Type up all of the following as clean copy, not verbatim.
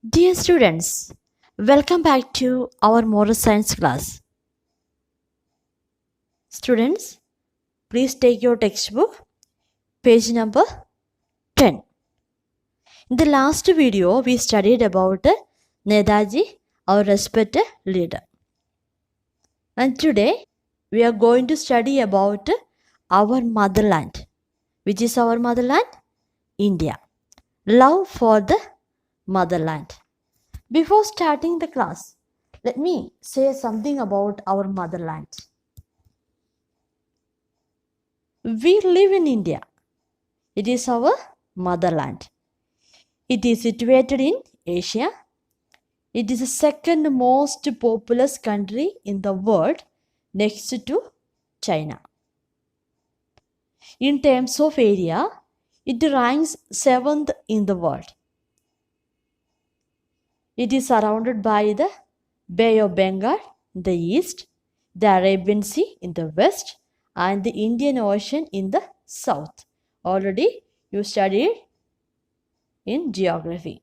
Dear students, welcome back to our moral science class. Students, please take your textbook, page number 10. In the last video, we studied about Netaji, our respected leader. And today, we are going to study about our motherland. Which is our motherland? India. Love for the motherland. Before starting the class, let me say something about our motherland. We live in India. It is our motherland. It is situated in Asia. It is the second most populous country in the world next to China. In terms of area, it ranks 7th in the world. It is surrounded by the Bay of Bengal in the east, the Arabian Sea in the west, and the Indian Ocean in the south. Already you studied in geography.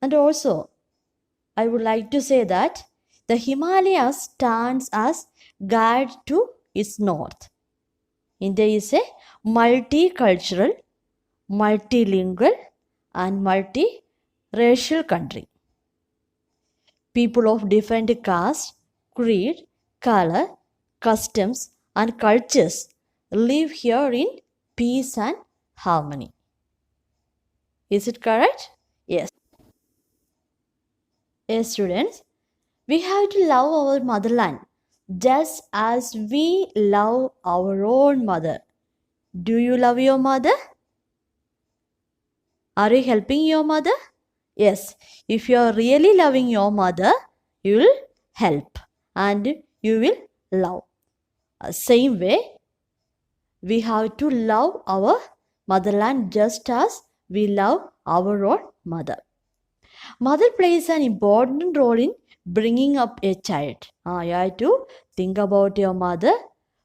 And also, I would like to say that the Himalayas stands as guide to its north. India is a multicultural, multilingual, and multiracial country. People of different caste, creed, color, customs, and cultures live here in peace and harmony. Is it correct? Yes. Yes, students. We have to love our motherland just as we love our own mother. Do you love your mother? Are you helping your mother? Yes. If you are really loving your mother, you will help and you will love. Same way, we have to love our motherland just as we love our own mother. Mother plays an important role in bringing up a child. You have to think about your mother,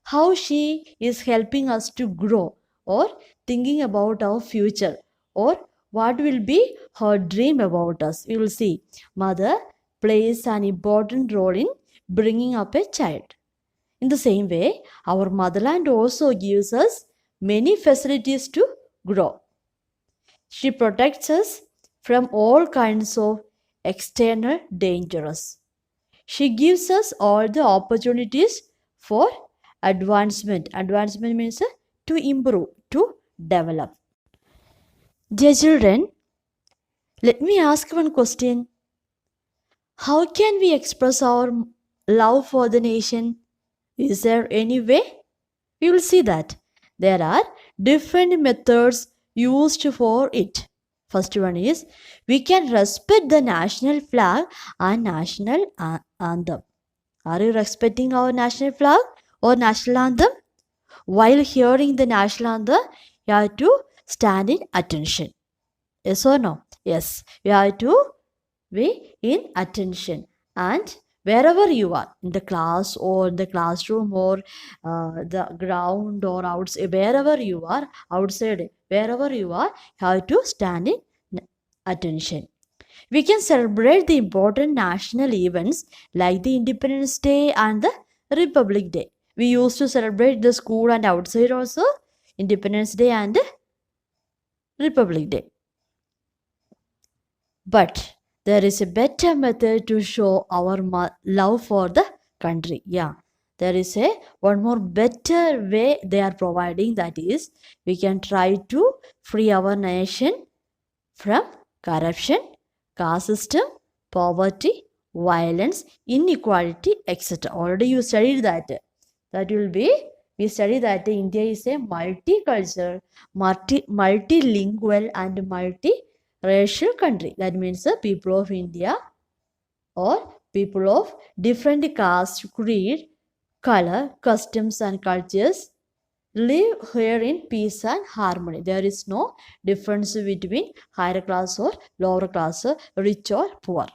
how she is helping us to grow, or thinking about our future, or what will be her dream about us. You will see, mother plays an important role in bringing up a child. In the same way, our motherland also gives us many facilities to grow. She protects us from all kinds of external dangers. She gives us all the opportunities for advancement. Advancement means to improve, to develop. Dear children, let me ask one question. How can we express our love for the nation? Is there any way? We will see that there are different methods used for it. First one is we can respect the national flag and national anthem. Are you respecting our national flag or national anthem? While hearing the national anthem, you have to stand in attention. Yes or no? Yes, you have to be in attention. And wherever you are, in the class or in the classroom or the ground or outside, wherever you are, outside, wherever you are, you have to stand in attention. We can celebrate the important national events like the Independence Day and the Republic Day. We used to celebrate the school and outside also Independence Day and Republic Day. But there is a better method to show our love for the country. Yeah, there is a one more better way they are providing, that is we can try to free our nation from corruption, caste system, poverty, violence, inequality, etc. Already you studied that. That will be, we study that India is a multicultural, multilingual and multiracial country. That means the people of India or people of different caste, creed, color, customs and cultures live here in peace and harmony. There is no difference between higher class or lower class, rich or poor.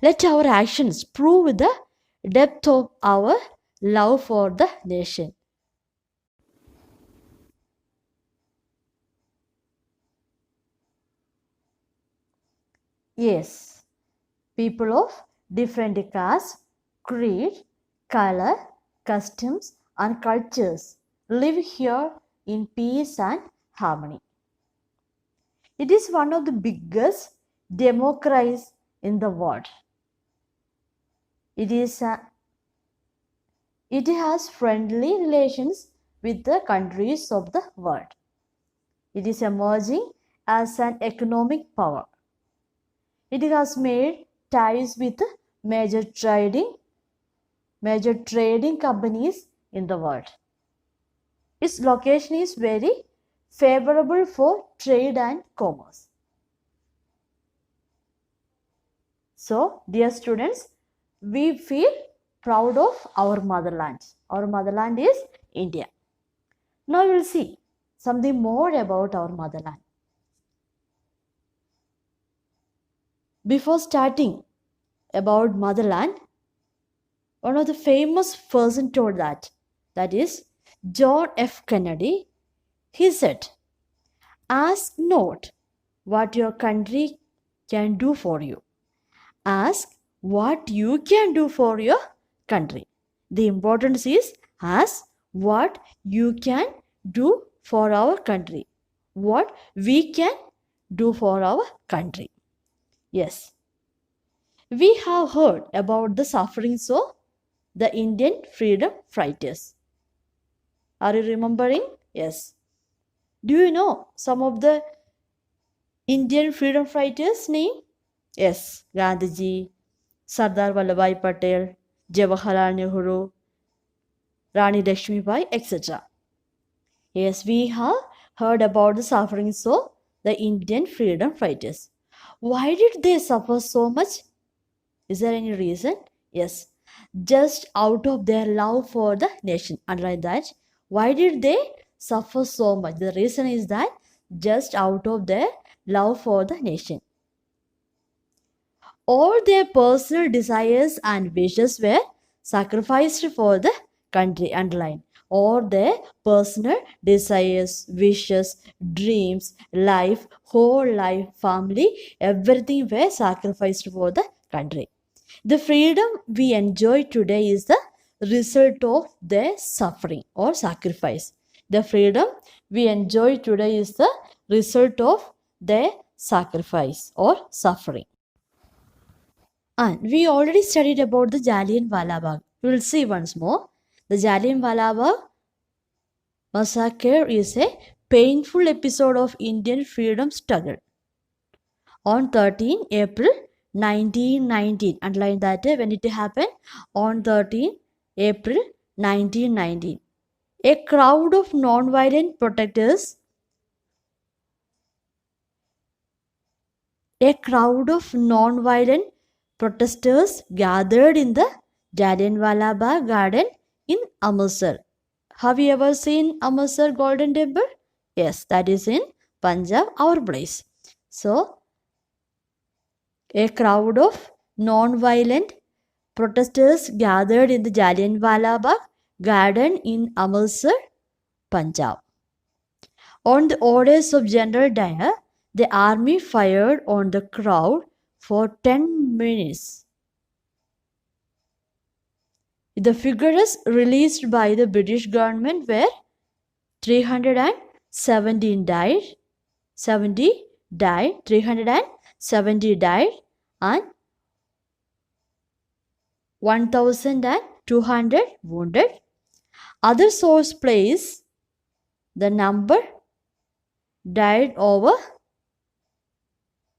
Let our actions prove the depth of our love for the nation. Yes, people of different caste, creed, color, customs, and cultures live here in peace and harmony. It is one of the biggest democracies in the world. It is it has friendly relations with the countries of the world. It is emerging as an economic power. It has made ties with major trading major trading companies in the world. Its location is very favorable for trade and commerce. So, dear students, we feel proud of our motherland. Our motherland is India. Now we will see something more about our motherland. Before starting about motherland, one of the famous person told that is John F. Kennedy. He said, ask not what your country can do for you. Ask what you can do for your country. The importance is ask what you can do for our country. What we can do for our country. Yes. We have heard about the sufferings of the Indian freedom fighters. Are you remembering? Yes. Do you know some of the Indian freedom fighters' name? Yes, Gandhiji, Sardar Vallabhbhai Patel, Jawaharlal Nehru, Rani Lakshmibai, etc. Yes, we have heard about the sufferings of the Indian freedom fighters. Why did they suffer so much? Is there any reason? Yes, just out of their love for the nation. Unlike that, why did they suffer so much? The reason is that just out of their love for the nation. All their personal desires and wishes were sacrificed for the country. Underline. All their personal desires, wishes, dreams, life, whole life, family, everything were sacrificed for the country. The freedom we enjoy today is the result of their suffering or sacrifice. The freedom we enjoy today is the result of their sacrifice or suffering. And we already studied about the Jallianwala Bagh. We will see once more. The Jallianwala Bagh massacre is a painful episode of Indian freedom struggle. On 13 April 1919, underline that when it happened, on 13 April 1919, a crowd of non-violent protesters gathered in the Jallianwala Bagh garden in Amritsar. Have you ever seen Amritsar Golden Temple? Yes, that is in Punjab, our place. So, a crowd of non-violent protesters gathered in the Jallianwala Bagh garden in Amritsar, Punjab. On the orders of General Dyer, the army fired on the crowd for 10 minutes. The figures released by the British government were 370 died, 370 died, and 1,200 wounded. Other source place the number died over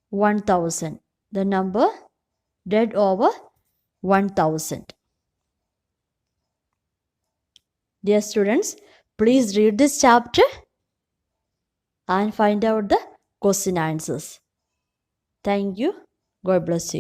1,000. The number dead over 1,000. Dear students, please read this chapter and find out the question answers. Thank you. God bless you.